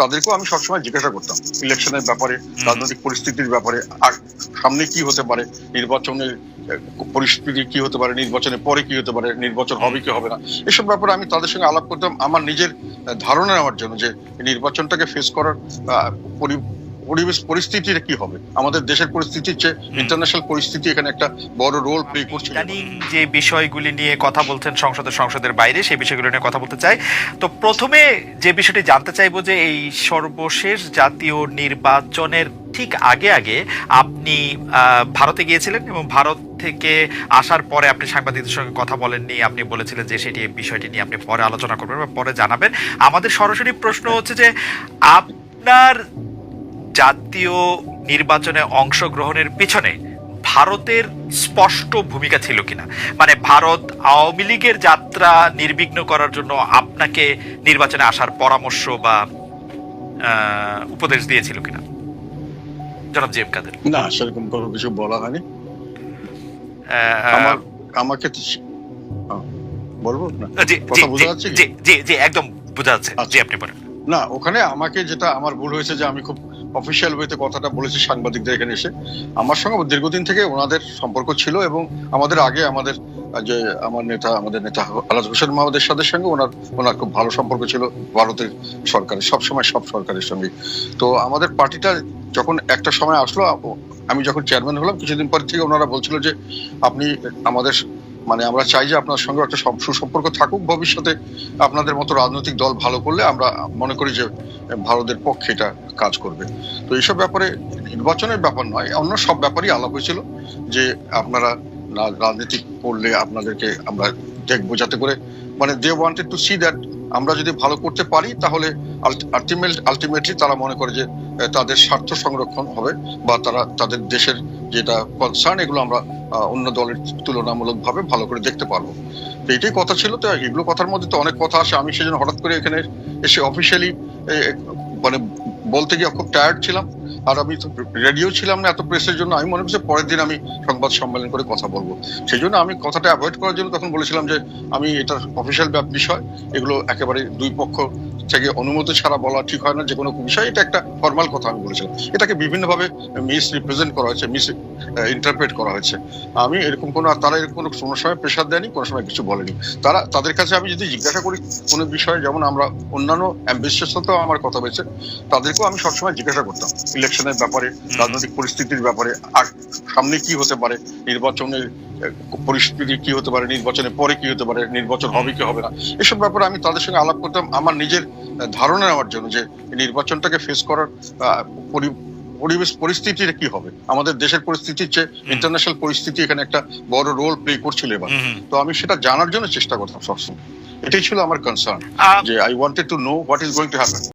তাদেরকেও আমি সবসময় জিজ্ঞাসা করতাম ইলেকশনের ব্যাপারে, রাজনৈতিক পরিস্থিতির ব্যাপারে, আর সামনে কি হতে পারে, নির্বাচনের পরিস্থিতি কি হতে পারে, নির্বাচনের পরে কি হতে পারে, নির্বাচন হবে কি হবে না, এসব ব্যাপারে আমি তাদের সঙ্গে আলাপ করতাম আমার নিজের ধারণা নেওয়ার জন্য যে নির্বাচনটাকে ফেস করার পরিবেশ পরিস্থিতিটা কি হবে, আমাদের দেশের পরিস্থিতির চেয়ে ইন্টারন্যাশনাল পরিস্থিতি এখানে একটা বড় রোল প্লে করছে। যে বিষয়গুলি নিয়ে কথা বলছেন সংসদের বাইরে, সেই বিষয়গুলো নিয়ে কথা বলতে চাই। তো প্রথমে যে বিষয়টি জানতে চাইবো যে এই সর্বশেষ জাতীয় নির্বাচনের ঠিক আগে আগে আপনি ভারতে গিয়েছিলেন এবং ভারত থেকে আসার পরে আপনি সাংবাদিকদের সঙ্গে কথা বলেননি, আপনি বলেছিলেন যে সেটি বিষয়টি নিয়ে আপনি পরে আলোচনা করবেন বা পরে জানাবেন। আমাদের সরাসরি প্রশ্ন হচ্ছে যে আপনার জাতীয় নির্বাচনে অংশগ্রহণের পিছনে ভারতের স্পষ্ট ভূমিকা ছিল কিনা, মানে ভারত আওয়ামী লীগের যাত্রা নির্বিঘ্ন করার জন্য আপনাকে নির্বাচনে আসার পরামর্শ বা উপদেশ দিয়েছিল কিনা, জনাব জি এম কাদের? না, সেরকম কোনো কিছু বলা হয়নি আমাকে। বলবো না, কথা বোঝা যাচ্ছে? জি একদম বোঝা যাচ্ছে। জি আপনি বলেন। না, ওখানে আমাকে যেটা আমার ভুল হয়েছে যে আমি খুব অফিসিয়াল ওয়েতে কথাটা বলেছি সাংবাদিকদের এখানে এসে। আমার সঙ্গে দীর্ঘদিন থেকে ওনাদের সম্পর্ক ছিল এবং আমাদের আগে আমাদের নেতা আলাদ হোসেন মাহমুদের সঙ্গে ওনার খুব ভালো সম্পর্ক ছিল ভারতের সরকারের, সবসময় সব সরকারের সঙ্গে। তো আমাদের পার্টিটা যখন একটা সময় আসলো, আমি যখন চেয়ারম্যান হলাম কিছুদিন পর থেকে ওনারা বলছিল যে আপনি আমাদের আমরা চাই যে আপনার সঙ্গে একটা সুসম্পর্ক থাকুক ভবিষ্যতে, আপনাদের মতো রাজনৈতিক দল ভালো করলে আমরা মনে করি যে ভারতের পক্ষে এটা কাজ করবে। তো এইসব ব্যাপারে নির্বাচনের ব্যাপার নয়, অন্য সব ব্যাপারই আলাপ হয়েছিল যে আপনারা রাজনীতি করলে আপনাদেরকে আমরা দেখবো, যাতে করে they wanted to see that আমরা যদি ভালো করতে পারি তাহলে আলটিমেটলি তারা মনে করে যে তাদের স্বার্থ সংরক্ষণ হবে বা তারা তাদের দেশের যেটা কনসার্ন এগুলো আমরা অন্য দলের তুলনামূলক ভাবে ভালো করে দেখতে পারবো। তো এটাই কথা ছিল। তো এগুলো কথার মধ্যে তো অনেক কথা আসে, আমি সেজন্য হঠাৎ করে এখানে এসে অফিসিয়ালি বলতে গিয়ে খুব টায়ার্ড ছিলাম, আর আমি রেডিও ছিলাম না এত প্রেসের জন্য। আমি মনে করছি পরের দিন আমি সংবাদ সম্মেলন করে কথা বলবো, সেই জন্য আমি কথাটা অ্যাভয়েড করার জন্য তখন বলেছিলাম যে আমি এটা অফিসিয়াল বিষয়, এগুলো একেবারে দুই পক্ষ থেকে অনুমতি ছাড়া বলা ঠিক হয় না যে কোনো বিষয়, এটা একটা ফর্মাল কথা আমি বলেছিলাম। এটাকে বিভিন্নভাবে মিস রিপ্রেজেন্ট করা হয়েছে, মিস ইন্টারপ্রেট করা হয়েছে। আমি এরকম তারা এরকম কোনো সময় প্রেশার দেয়নি, কোনো সময় কিছু বলেনি। তাদের কাছে আমি যদি জিজ্ঞাসা করি কোনো বিষয়ে, যেমন আমরা অন্যান্য অ্যাম্বিশনের সাথেও আমার কথা হয়েছে, তাদেরকেও আমি সবসময় জিজ্ঞাসা করতাম ইলেকশনের ব্যাপারে, রাজনৈতিক পরিস্থিতির ব্যাপারে, আর সামনে কি হতে পারে, নির্বাচনের পরিস্থিতি কি হতে পারে, নির্বাচনের পরে কি হতে পারে, নির্বাচন হবে কি হবে না, এসব ব্যাপারে আমি তাদের সঙ্গে আলাপ করতাম আমার নিজের ধারণা নেওয়ার জন্য যে নির্বাচনটাকে ফেস করার পরিবেশ পরিস্থিতিটা কি হবে, আমাদের দেশের পরিস্থিতির চেয়ে ইন্টারন্যাশনাল পরিস্থিতি এখানে একটা বড় রোল প্লে করছিল এবার। তো আমি সেটা জানার জন্য চেষ্টা করতাম সবসময়। এটাই ছিল আমার কনসার্ন, যে I wanted to know what is going to happen.